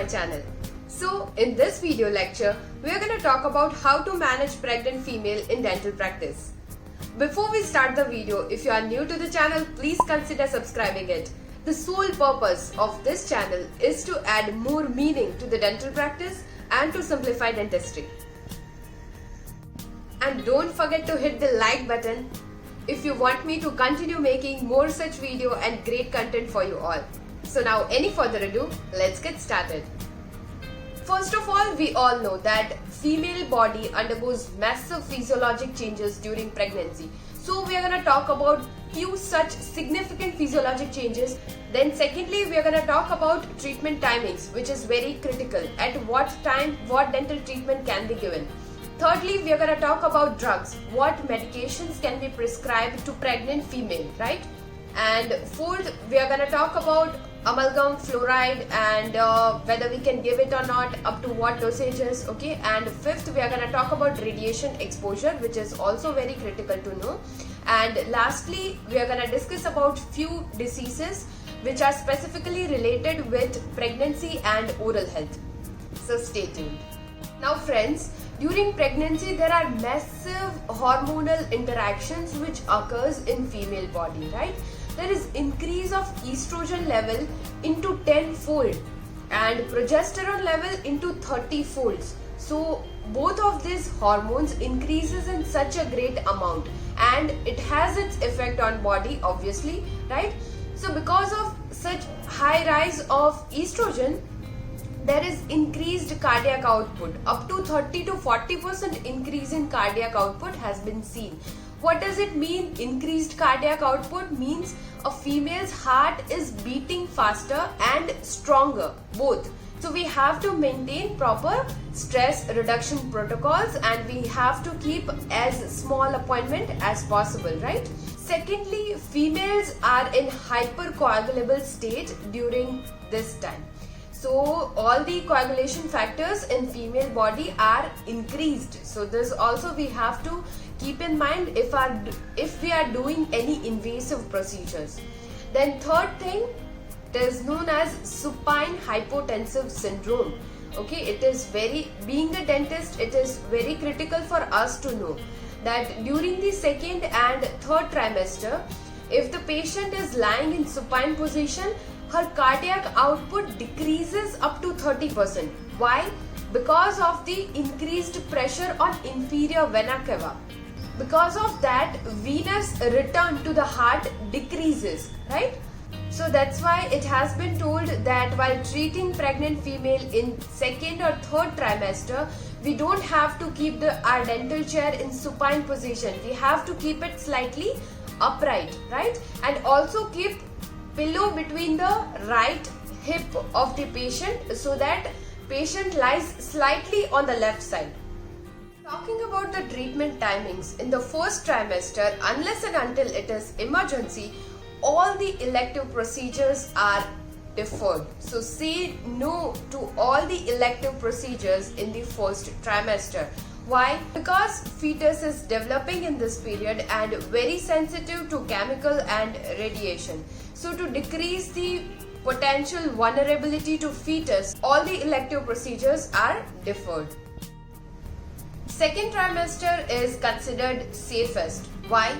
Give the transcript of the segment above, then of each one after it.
my channel. So in this video lecture, we are going to talk about how to manage pregnant female in dental practice. Before we start the video, if you are new to the channel, please consider subscribing it. The sole purpose of this channel is to add more meaning to the dental practice and to simplify dentistry. And don't forget to hit the like button if you want me to continue making more such video and great content for you all. So now any further ado, let's get started. First of all, we all know that female body undergoes massive physiologic changes during pregnancy. So we are going to talk about few such significant physiologic changes. Then secondly, we are going to talk about treatment timings, which is very critical. At what time, what dental treatment can be given. Thirdly, we are going to talk about drugs. What medications can be prescribed to pregnant female, right? And fourth, we are going to talk about amalgam fluoride and whether we can give it or not, up to what dosages, okay? And fifth, we are going to talk about radiation exposure, which is also very critical to know. And lastly, we are going to discuss about few diseases which are specifically related with pregnancy and oral health. So stay tuned. Now friends, during pregnancy there are massive hormonal interactions which occurs in female body, right? There is increase of estrogen level into 10-fold and progesterone level into 30 folds. So both of these hormones increases in such a great amount and it has its effect on body obviously, right? So because of such high rise of estrogen, there is increased cardiac output. Up to 30 to 40% increase in cardiac output has been seen. What does it mean? Increased cardiac output means a female's heart is beating faster and stronger, both. So we have to maintain proper stress reduction protocols and we have to keep as small appointment as possible, right? Secondly, females are in hypercoagulable state during this time. So all the coagulation factors in female body are increased. So this also we have to keep in mind if we are doing any invasive procedures. Then third thing, it is known as supine hypotensive syndrome. Okay, it is being a dentist, it is very critical for us to know that during the second and third trimester, if the patient is lying in supine position, her cardiac output decreases up to 30%. Why? Because of the increased pressure on inferior vena cava. Because of that, venous return to the heart decreases, right? So that's why it has been told that while treating pregnant female in second or third trimester, we don't have to keep our dental chair in supine position. We have to keep it slightly upright, right? And also keep pillow between the right hip of the patient so that patient lies slightly on the left side. Talking about the treatment timings, in the first trimester, unless and until it is emergency, all the elective procedures are deferred. So say no to all the elective procedures in the first trimester. Why? Because fetus is developing in this period and very sensitive to chemical and radiation. So to decrease the potential vulnerability to fetus, all the elective procedures are deferred. Second trimester is considered safest. Why?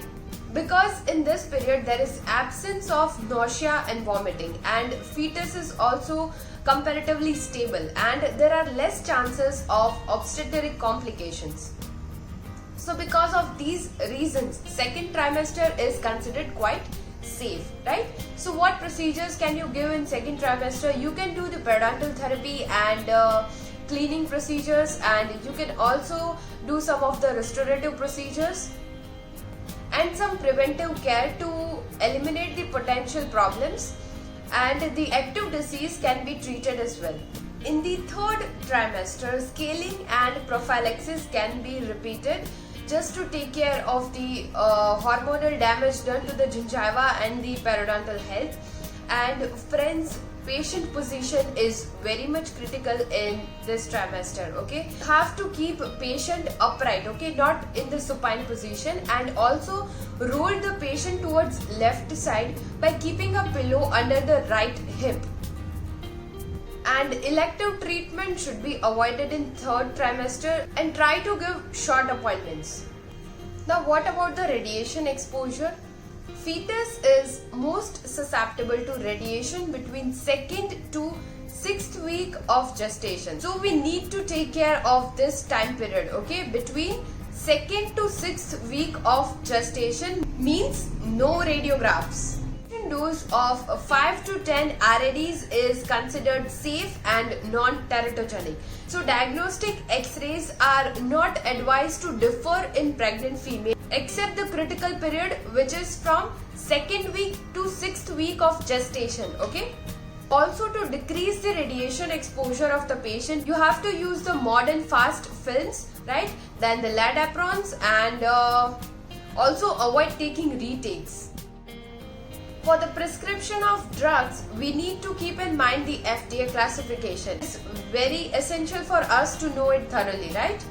Because in this period there is absence of nausea and vomiting and fetus is also comparatively stable and there are less chances of obstetric complications. So because of these reasons, second trimester is considered quite safe, right? So what procedures can you give in second trimester? You can do the periodontal therapy and cleaning procedures, and you can also do some of the restorative procedures and some preventive care to eliminate the potential problems, and the active disease can be treated as well. In the third trimester, scaling and prophylaxis can be repeated just to take care of the hormonal damage done to the gingiva and the periodontal health. And friends, patient position is very much critical in this trimester. Okay, you have to keep patient upright, okay, not in the supine position, and also roll the patient towards left side by keeping a pillow under the right hip. And elective treatment should be avoided in third trimester and try to give short appointments. Now what about the radiation exposure? Fetus is most susceptible to radiation between 2nd to 6th week of gestation. So we need to take care of this time period, okay? Between 2nd to 6th week of gestation means no radiographs. Dose of 5 to 10 RADs is considered safe and non-teratogenic. So diagnostic X-rays are not advised to differ in pregnant female except the critical period, which is from 2nd week to 6th week of gestation, okay? Also, to decrease the radiation exposure of the patient, you have to use the modern fast films, right? Then the lead aprons, and also avoid taking retakes. For the prescription of drugs, we need to keep in mind the FDA classification. It's very essential for us to know it thoroughly, right?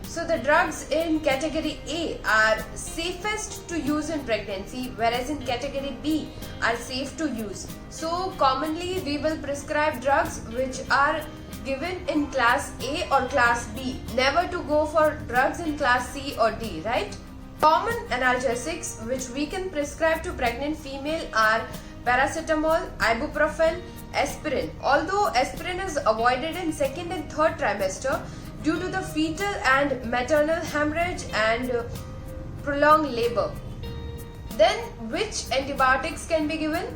So the drugs in category A are safest to use in pregnancy, whereas in category B are safe to use. So commonly we will prescribe drugs which are given in class A or class B, never to go for drugs in class C or D, right? Common analgesics which we can prescribe to pregnant female are paracetamol, ibuprofen, aspirin. Although aspirin is avoided in 2nd and 3rd trimester due to the fetal and maternal hemorrhage and prolonged labor. Then which antibiotics can be given?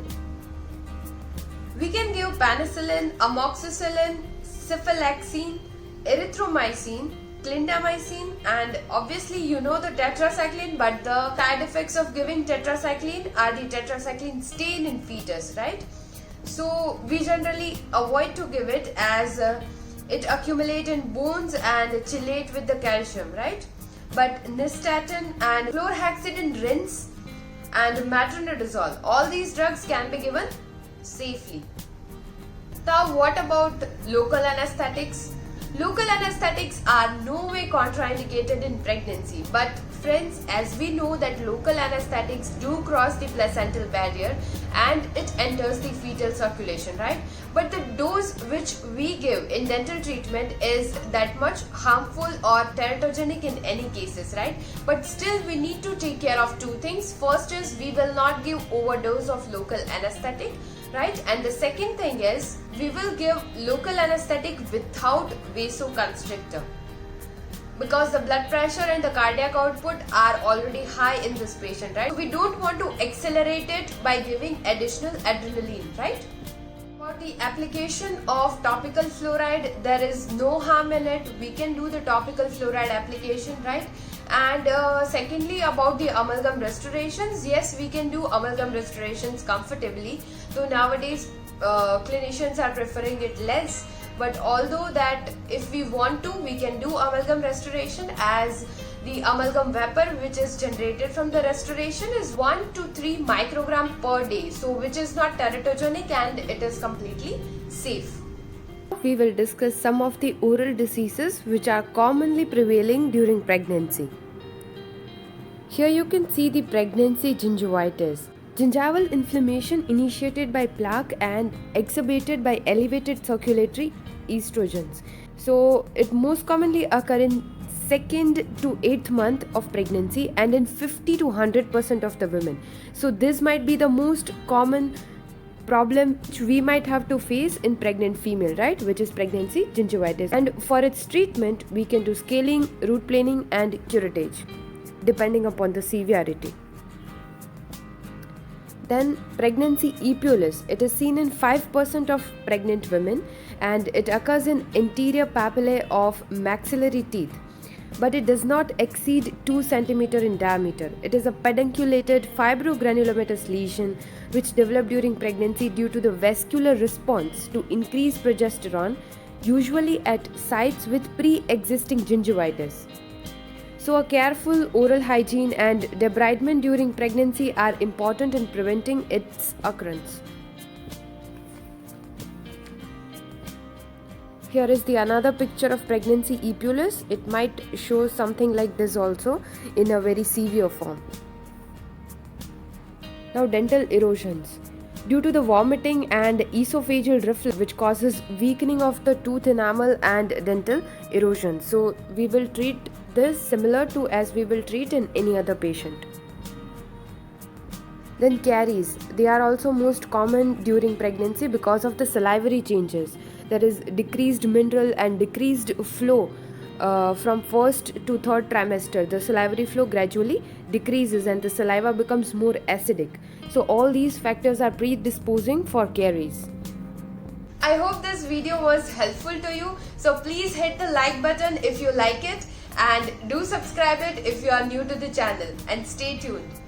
We can give penicillin, amoxicillin, cephalexin, erythromycin, clindamycin, and obviously you know the tetracycline, but the side effects of giving tetracycline are the tetracycline stain in fetus, right? So we generally avoid to give it as it accumulate in bones and chelate with the calcium, right? But nystatin and chlorhexidine rinse and metronidazole, all these drugs can be given safely. Now what about local anesthetics? Local anesthetics are no way contraindicated in pregnancy, but friends, as we know that local anesthetics do cross the placental barrier and it enters the fetal circulation, right? But the dose which we give in dental treatment is that much harmful or teratogenic in any cases, right? But still we need to take care of two things. First is we will not give overdose of local anesthetic, right? And the second thing is we will give local anesthetic without vasoconstrictor, because the blood pressure and the cardiac output are already high in this patient, right? So we don't want to accelerate it by giving additional adrenaline, right? For the application of topical fluoride, there is no harm in it. We can do the topical fluoride application, right? And secondly, about the amalgam restorations, yes, we can do amalgam restorations comfortably, though nowadays clinicians are preferring it less. But although that if we want to, we can do amalgam restoration, as the amalgam vapor which is generated from the restoration is 1 to 3 microgram per day, so which is not teratogenic and it is completely safe. We will discuss some of the oral diseases which are commonly prevailing during pregnancy. Here you can see the pregnancy gingivitis. Gingival inflammation initiated by plaque and exacerbated by elevated circulatory estrogens. So it most commonly occur in 2nd to 8th month of pregnancy and in 50 to 100% of the women. So this might be the most common problem which we might have to face in pregnant female, right, which is pregnancy gingivitis. And for its treatment we can do scaling, root planing and curettage depending upon the severity. Then pregnancy epulis, it is seen in 5% of pregnant women and it occurs in anterior papillae of maxillary teeth, but it does not exceed 2 cm in diameter. It is a pedunculated fibrogranulomatous lesion which developed during pregnancy due to the vascular response to increased progesterone, usually at sites with pre-existing gingivitis. So a careful oral hygiene and debridement during pregnancy are important in preventing its occurrence. Here is the another picture of pregnancy epulis. It might show something like this also in a very severe form. Now dental erosions. due to the vomiting and esophageal reflux, which causes weakening of the tooth enamel and dental erosion. So we will treat this similar to as we will treat in any other patient. Then caries, they are also most common during pregnancy because of the salivary changes. There is decreased mineral and decreased flow from first to third trimester. The salivary flow gradually decreases and the saliva becomes more acidic. So all these factors are predisposing for caries. I hope this video was helpful to you. So please hit the like button if you like it, and do subscribe it if you are new to the channel, and stay tuned.